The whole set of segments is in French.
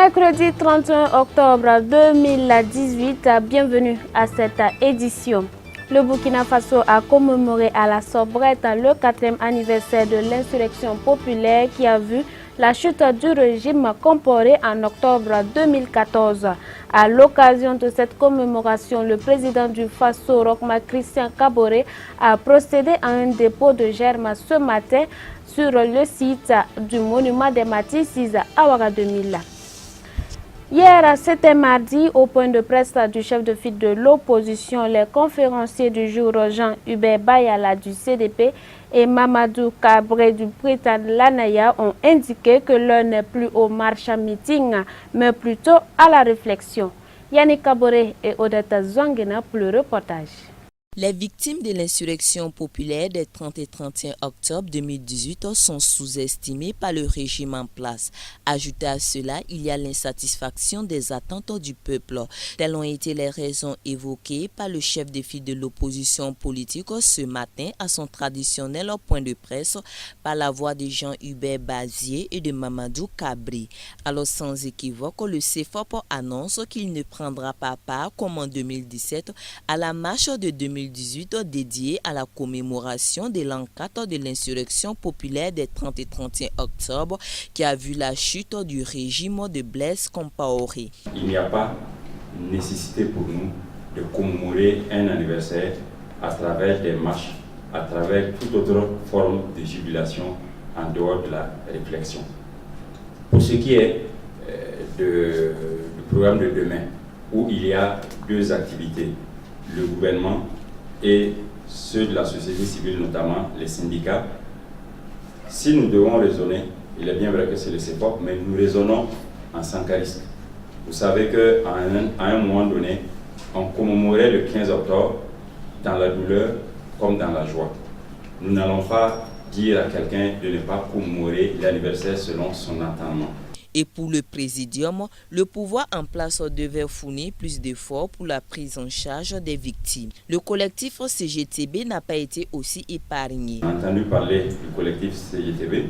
Mercredi 31 octobre 2018, bienvenue à cette édition. Le Burkina Faso a commémoré à la Sobrette le 4e anniversaire de l'insurrection populaire qui a vu la chute du régime comparé en octobre 2014. À l'occasion de cette commémoration, le président du Faso, Roch-Marc Christian Kaboré, a procédé à un dépôt de germes ce matin sur le site du monument des Martyrs à Ouagadougou. Hier, c'était mardi, au point de presse du chef de file de l'opposition, les conférenciers du jour, Jean-Hubert Bayala du CDP et Mamadou Kabré du Britan Lanaya, ont indiqué que l'heure n'est plus au marche meeting, mais plutôt à la réflexion. Yannick Kaboré et Odetta Zouangena pour le reportage. Les victimes de l'insurrection populaire des 30 et 31 octobre 2018 sont sous-estimées par le régime en place. Ajouté à cela, il y a l'insatisfaction des attentes du peuple. Telles ont été les raisons évoquées par le chef de file de l'opposition politique ce matin à son traditionnel point de presse par la voix de Jean-Hubert Bazier et de Mamadou Kabré. Alors sans équivoque, le CFOP annonce qu'il ne prendra pas part, comme en 2017, à la marche de 2018 dédiée à la commémoration de l'an 4 de l'insurrection populaire des 30 et 31 octobre qui a vu la chute du régime de Blaise Compaoré. Il n'y a pas nécessité pour nous de commémorer un anniversaire à travers des marches, à travers toute autre forme de jubilation en dehors de la réflexion. Pour ce qui est du programme de demain, où il y a deux activités, le gouvernement et ceux de la société civile, notamment les syndicats. Si nous devons raisonner, il est bien vrai que c'est le CEPOP, mais nous raisonnons en sankariste. Vous savez qu'à un moment donné, on commémorait le 15 octobre dans la douleur comme dans la joie. Nous n'allons pas dire à quelqu'un de ne pas commémorer l'anniversaire selon son entendement. Et pour le présidium, le pouvoir en place devait fournir plus d'efforts pour la prise en charge des victimes. Le collectif CGTB n'a pas été aussi épargné. On a entendu parler du collectif CGTB.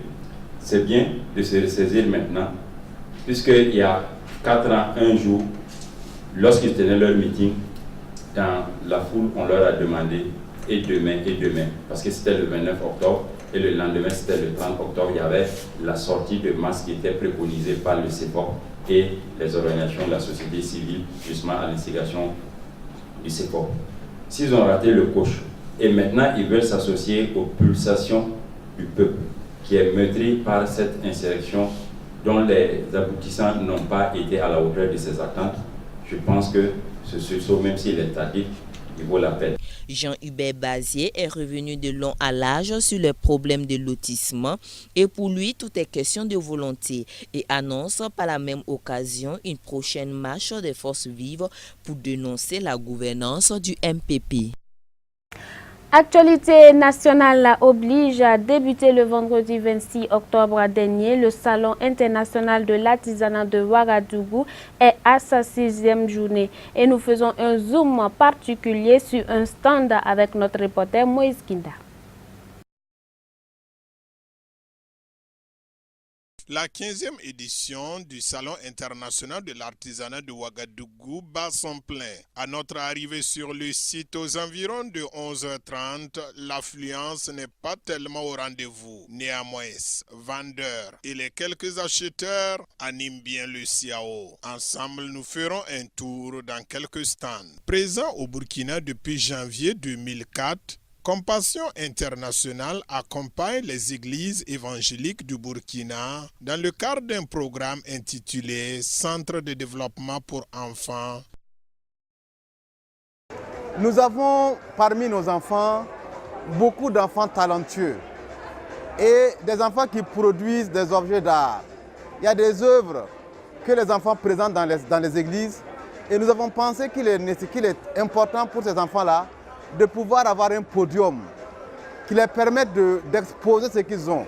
C'est bien de se ressaisir maintenant, puisqu'il y a 4 ans, un jour, lorsqu'ils tenaient leur meeting, dans la foule, on leur a demandé et demain, parce que c'était le 29 octobre. Et le lendemain, c'était le 30 octobre, il y avait la sortie de masse qui était préconisée par le CEPOP et les organisations de la société civile, justement à l'instigation du CEPOP. S'ils ont raté le coche, et maintenant ils veulent s'associer aux pulsations du peuple, qui est meurtri par cette insurrection dont les aboutissants n'ont pas été à la hauteur de ses attentes, je pense que ce sursaut, même s'il est tardif, il vaut la peine. Jean-Hubert Bazier est revenu de long à large sur les problèmes de lotissement et pour lui, tout est question de volonté et annonce par la même occasion une prochaine marche des forces vives pour dénoncer la gouvernance du MPP. Actualité nationale oblige à débuter le vendredi 26 octobre dernier. Le Salon international de l'artisanat de Ouagadougou est à sa 6e journée. Et nous faisons un zoom particulier sur un stand avec notre reporter Moïse Kinda. La 15e édition du Salon international de l'artisanat de Ouagadougou bat son plein. À notre arrivée sur le site aux environs de 11h30, l'affluence n'est pas tellement au rendez-vous. Néanmoins, vendeurs et les quelques acheteurs animent bien le CIAO. Ensemble, nous ferons un tour dans quelques stands. Présent au Burkina depuis janvier 2004, Compassion Internationale accompagne les églises évangéliques du Burkina dans le cadre d'un programme intitulé Centre de développement pour enfants. Nous avons parmi nos enfants beaucoup d'enfants talentueux et des enfants qui produisent des objets d'art. Il y a des œuvres que les enfants présentent dans les églises et nous avons pensé qu'il est important pour ces enfants-là de pouvoir avoir un podium qui leur permette d'exposer ce qu'ils ont.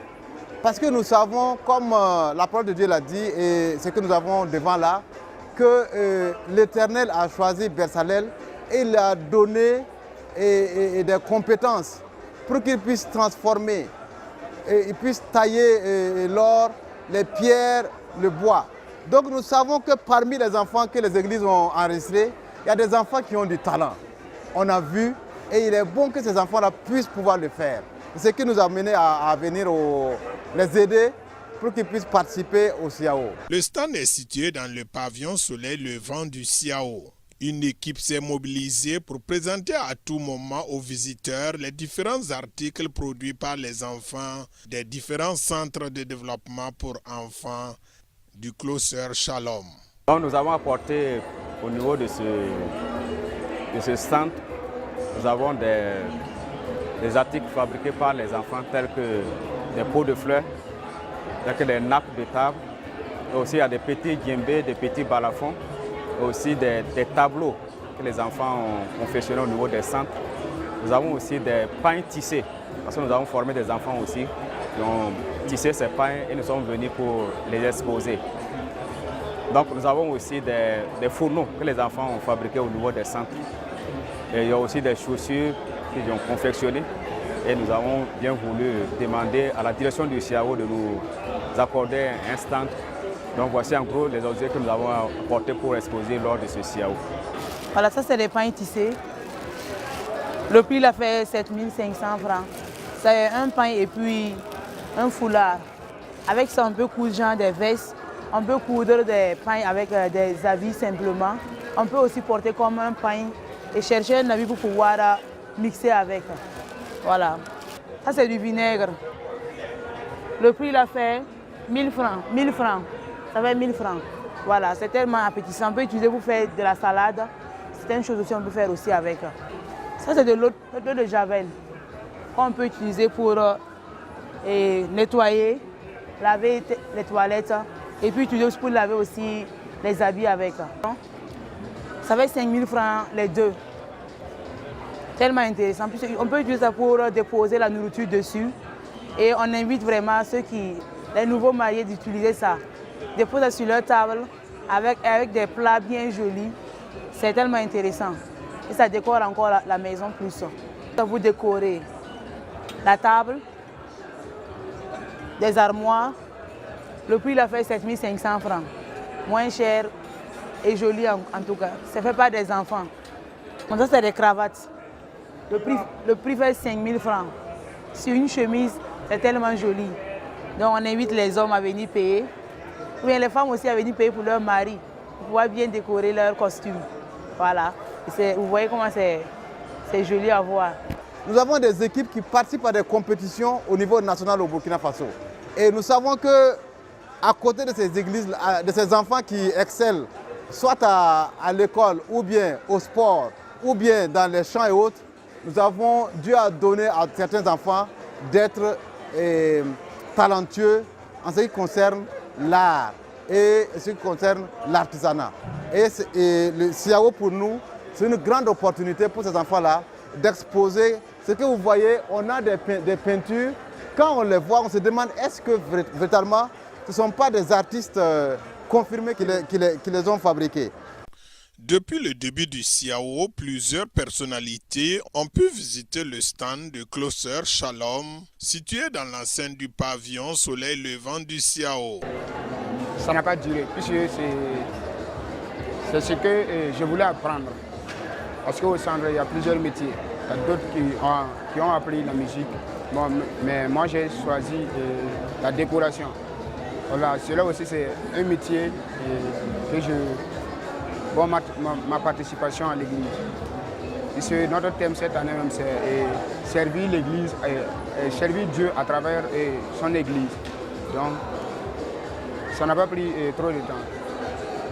Parce que nous savons, comme la parole de Dieu l'a dit, et ce que nous avons devant là, que l'Éternel a choisi Bezalel et il a donné des compétences pour qu'il puisse transformer, et il puisse tailler l'or, les pierres, le bois. Donc nous savons que parmi les enfants que les églises ont enregistrés, il y a des enfants qui ont du talent. On a vu et il est bon que ces enfants-là puissent pouvoir le faire. C'est ce qui nous a amené à venir les aider pour qu'ils puissent participer au CIAO. Le stand est situé dans le pavillon Soleil Levant du CIAO. Une équipe s'est mobilisée pour présenter à tout moment aux visiteurs les différents articles produits par les enfants des différents centres de développement pour enfants du Closer Shalom. Donc nous avons apporté au niveau de ce centre, nous avons des articles fabriqués par les enfants tels que des pots de fleurs, tels que des nappes de table, et aussi il y a des petits djembés, des petits balafons, et aussi des tableaux que les enfants ont confectionnés au niveau des centres. Nous avons aussi des pains tissés, parce que nous avons formé des enfants aussi qui ont tissé ces pains et nous sommes venus pour les exposer. Donc nous avons aussi des fourneaux que les enfants ont fabriqués au niveau des centres. Et il y a aussi des chaussures qu'ils ont confectionnées. Et nous avons bien voulu demander à la direction du CIAO de nous accorder un stand. Donc voici en gros les objets que nous avons apportés pour exposer lors de ce CIAO. Voilà, ça c'est des pains tissés. Le prix il a fait 7 500 francs. C'est un pain et puis un foulard. Avec ça on peut coudre genre des vestes, on peut coudre des pains avec des habits simplement. On peut aussi porter comme un pain et chercher un habit pour pouvoir mixer avec. Voilà. Ça c'est du vinaigre. Le prix il a fait 1000 francs. 1000 francs. Ça fait 1000 francs. Voilà, c'est tellement appétissant. On peut utiliser pour faire de la salade. C'est une chose aussi qu'on peut faire aussi avec. Ça c'est de l'eau de javel qu'on peut utiliser pour nettoyer, laver les toilettes et puis utiliser aussi pour laver aussi les habits avec. Ça fait 5000 francs les deux. Tellement intéressant. On peut utiliser ça pour déposer la nourriture dessus. Et on invite vraiment les nouveaux mariés d'utiliser ça. Déposer ça sur leur table avec des plats bien jolis. C'est tellement intéressant. Et ça décore encore la maison plus. Vous décorez la table, des armoires. Le prix il a fait 7500 francs. Moins cher et joli en tout cas. Ça ne fait pas des enfants. Comme ça, c'est des cravates. Le prix fait 5000 francs. Sur une chemise, c'est tellement joli. Donc on invite les hommes à venir payer. Ou bien les femmes aussi à venir payer pour leur mari. Pour pouvoir bien décorer leur costume. Voilà. Vous voyez comment c'est joli à voir. Nous avons des équipes qui participent à des compétitions au niveau national au Burkina Faso. Et nous savons que à côté de ces églises, de ces enfants qui excellent, soit à l'école, ou bien au sport, ou bien dans les champs et autres, Dieu a donné à certains enfants d'être talentueux en ce qui concerne l'art et ce qui concerne l'artisanat. Et le CIAO pour nous, c'est une grande opportunité pour ces enfants-là d'exposer ce que vous voyez. On a des peintures. Quand on les voit, on se demande est-ce que véritablement ce ne sont pas des artistes confirmés qui les ont fabriqués. Depuis le début du CIAO, plusieurs personnalités ont pu visiter le stand de Closer Shalom, situé dans l'enceinte du pavillon Soleil Levant du CIAO. Ça n'a pas duré, puisque c'est ce que je voulais apprendre. Parce qu'au centre, il y a plusieurs métiers. Il y a d'autres qui ont appris la musique. Bon, mais moi, j'ai choisi la décoration. Voilà, cela aussi, c'est un métier que Bon, ma participation à l'église. Notre thème cette année même, c'est servir l'église, servir Dieu à travers son église. Donc, ça n'a pas pris trop de temps.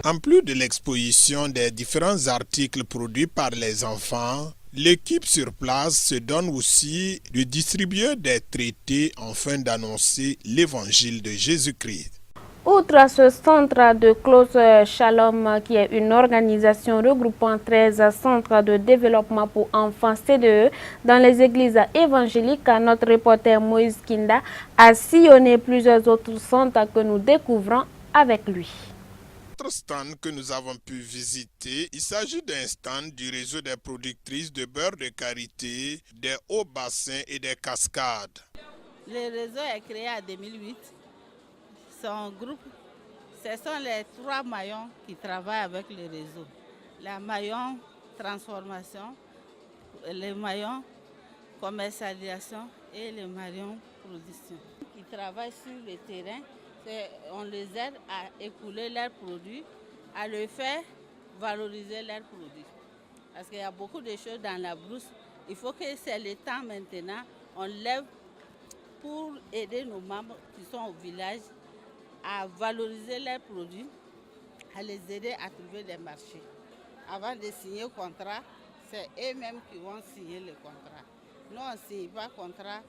En plus de l'exposition des différents articles produits par les enfants, l'équipe sur place se donne aussi de distribuer des traités afin d'annoncer l'évangile de Jésus-Christ. Outre ce centre de Closer Shalom, qui est une organisation regroupant 13 centres de développement pour enfants CDE dans les églises évangéliques, notre reporter Moïse Kinda a sillonné plusieurs autres centres que nous découvrons avec lui. Autre stand que nous avons pu visiter, il s'agit d'un stand du réseau des productrices de beurre de karité, des hauts bassins et des cascades. Le réseau est créé en 2008. Son groupe Ce sont les 3 maillons qui travaillent avec le réseau. Le maillon transformation, le maillon commercialisation et le maillon production. Qui travaillent sur le terrain, on les aide à écouler leurs produits, à le faire valoriser leurs produits. Parce qu'il y a beaucoup de choses dans la brousse. Il faut que c'est le temps maintenant, on lève pour aider nos membres qui sont au village à valoriser leurs produits, à les aider à trouver des marchés. Avant de signer le contrat, c'est eux-mêmes qui vont signer le contrat. Nous, on ne signe pas le contrat,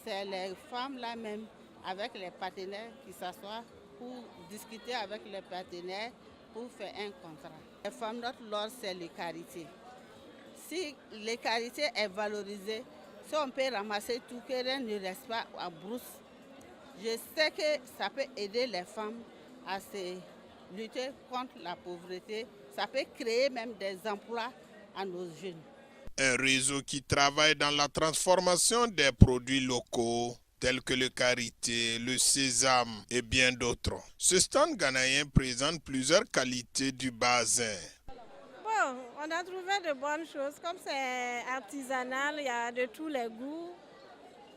c'est les femmes là-même, avec les partenaires qui s'assoient pour discuter avec les partenaires pour faire un contrat. Les femmes, notre lore, c'est les carités. Si les carités est valorisée, si on peut ramasser tout, que rien ne reste pas à brousse, je sais que ça peut aider les femmes à se lutter contre la pauvreté. Ça peut créer même des emplois à nos jeunes. Un réseau qui travaille dans la transformation des produits locaux tels que le karité, le sésame et bien d'autres. Ce stand ghanéen présente plusieurs qualités du bassin. Bon, on a trouvé de bonnes choses. Comme c'est artisanal, il y a de tous les goûts.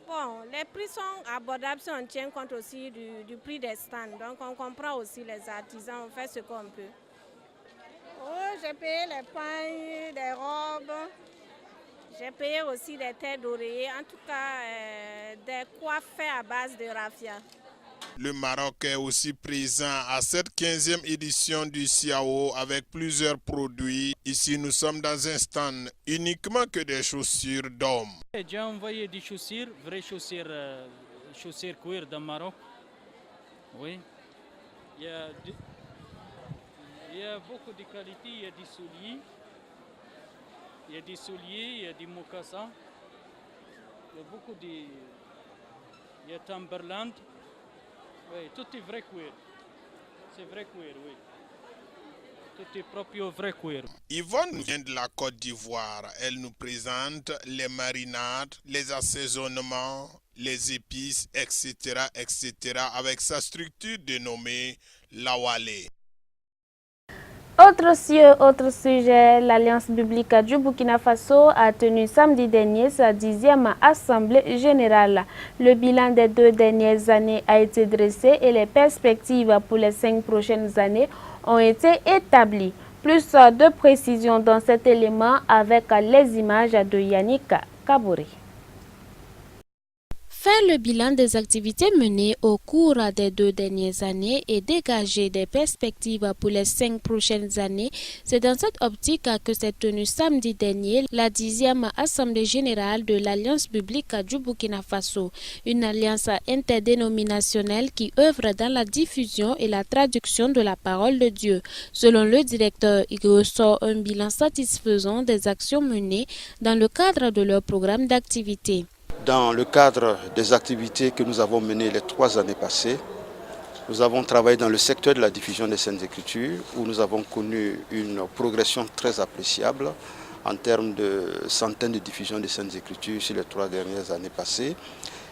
Bon, les prix sont abordables si on tient compte aussi du prix des stands. Donc on comprend aussi les artisans, on fait ce qu'on peut. Oh, j'ai payé les pailles, des robes. J'ai payé aussi des têtes d'oreiller, en tout cas des coiffes faites à base de raffia. Le Maroc est aussi présent à cette 15e édition du CIAO avec plusieurs produits. Ici, nous sommes dans un stand uniquement que des chaussures d'hommes. J'ai envoyé des chaussures, vraies chaussures, chaussures cuir du Maroc. Oui. Il y a beaucoup de qualités, il y a des souliers. Il y a des souliers, il y a des mocassins, il y a beaucoup de... Il y a Timberland, oui, tout est vrai cuir. C'est vrai cuir, oui. Tout est propre vrai cuir. Yvonne vient de la Côte d'Ivoire. Elle nous présente les marinades, les assaisonnements, les épices, etc., avec sa structure dénommée Lawale. Autre cieux, autre sujet, l'Alliance biblique du Burkina Faso a tenu samedi dernier sa 10e assemblée générale. Le bilan des 2 dernières années a été dressé et les perspectives pour les 5 prochaines années ont été établies. Plus de précisions dans cet élément avec les images de Yannick Kabouré. Faire le bilan des activités menées au cours des 2 dernières années et dégager des perspectives pour les 5 prochaines années, c'est dans cette optique que s'est tenue samedi dernier la 10e Assemblée générale de l'Alliance biblique du Burkina Faso, une alliance interdénominationnelle qui œuvre dans la diffusion et la traduction de la parole de Dieu. Selon le directeur, il ressort un bilan satisfaisant des actions menées dans le cadre de leur programme d'activité. Dans le cadre des activités que nous avons menées les 3 années passées, nous avons travaillé dans le secteur de la diffusion des Saintes Écritures où nous avons connu une progression très appréciable en termes de centaines de diffusions des Saintes Écritures sur les 3 dernières années passées.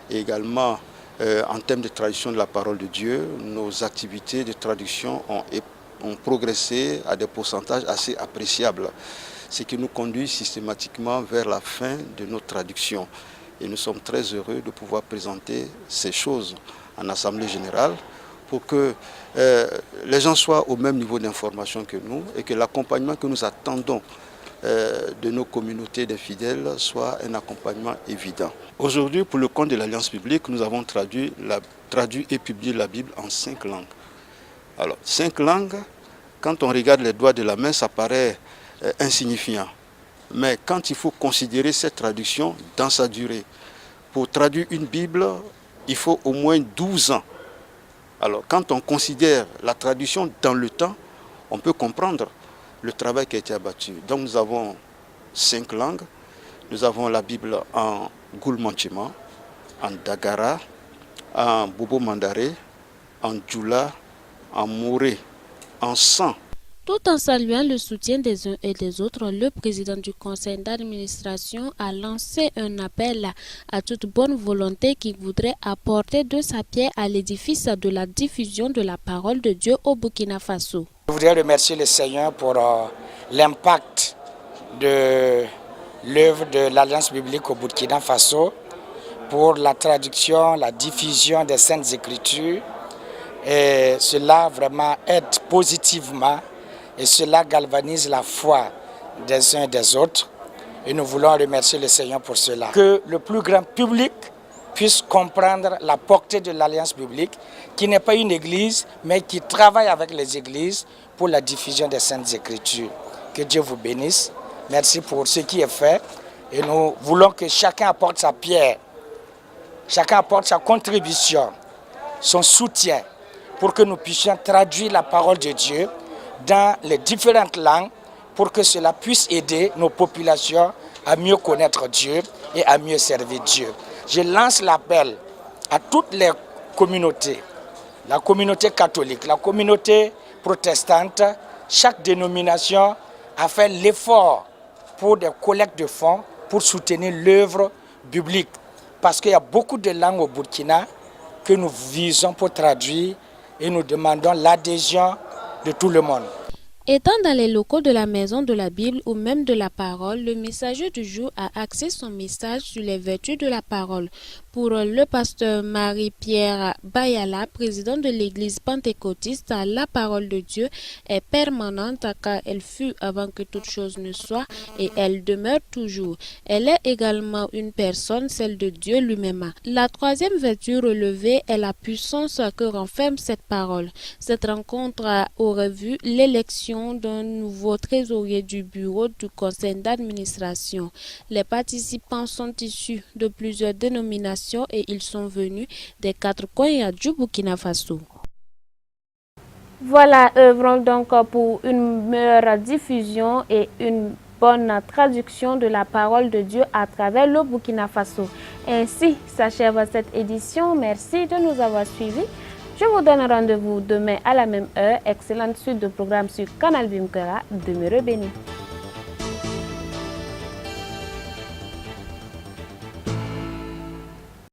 Et également, en termes de traduction de la parole de Dieu, nos activités de traduction ont progressé à des pourcentages assez appréciables, ce qui nous conduit systématiquement vers la fin de nos traductions. Et nous sommes très heureux de pouvoir présenter ces choses en Assemblée générale pour que les gens soient au même niveau d'information que nous et que l'accompagnement que nous attendons de nos communautés des fidèles soit un accompagnement évident. Aujourd'hui, pour le compte de l'Alliance biblique, nous avons traduit et publié la Bible en 5 langues. Alors, 5 langues, quand on regarde les doigts de la main, ça paraît insignifiant. Mais quand il faut considérer cette traduction dans sa durée, pour traduire une Bible, il faut au moins 12 ans. Alors quand on considère la traduction dans le temps, on peut comprendre le travail qui a été abattu. Donc nous avons 5 langues. Nous avons la Bible en Goulmanchima, en Dagara, en Bobo Mandare, en Djoula, en Mouré, en San. Tout en saluant le soutien des uns et des autres, le président du conseil d'administration a lancé un appel à toute bonne volonté qui voudrait apporter de sa pierre à l'édifice de la diffusion de la parole de Dieu au Burkina Faso. Je voudrais remercier le Seigneur pour l'impact de l'œuvre de l'Alliance biblique au Burkina Faso, pour la traduction, la diffusion des Saintes Écritures. Et cela vraiment aide positivement et cela galvanise la foi des uns et des autres. Et nous voulons remercier le Seigneur pour cela. Que le plus grand public puisse comprendre la portée de l'Alliance biblique, qui n'est pas une église, mais qui travaille avec les églises pour la diffusion des Saintes Écritures. Que Dieu vous bénisse. Merci pour ce qui est fait. Et nous voulons que chacun apporte sa pierre, chacun apporte sa contribution, son soutien, pour que nous puissions traduire la parole de Dieu dans les différentes langues, pour que cela puisse aider nos populations à mieux connaître Dieu et à mieux servir Dieu. Je lance l'appel à toutes les communautés, la communauté catholique, la communauté protestante, chaque dénomination a fait l'effort pour des collectes de fonds pour soutenir l'œuvre biblique. Parce qu'il y a beaucoup de langues au Burkina que nous visons pour traduire et nous demandons l'adhésion de tout le monde. Étant dans les locaux de la Maison de la Bible ou même de la Parole, le messager du jour a axé son message sur les vertus de la parole. Pour le pasteur Marie-Pierre Bayala, président de l'église pentecôtiste, la parole de Dieu est permanente car elle fut avant que toute chose ne soit et elle demeure toujours. Elle est également une personne, celle de Dieu lui-même. La troisième vertu relevée est la puissance que renferme cette parole. Cette rencontre aurait vu l'élection d'un nouveau trésorier du bureau du conseil d'administration. Les participants sont issus de plusieurs dénominations et ils sont venus des 4 coins du Burkina Faso. Voilà, œuvrons donc pour une meilleure diffusion et une bonne traduction de la parole de Dieu à travers le Burkina Faso. Ainsi s'achève cette édition. Merci de nous avoir suivis. Je vous donne rendez-vous demain à la même heure. Excellente suite de programmes sur Canal Bimkera. Demeurez bénis.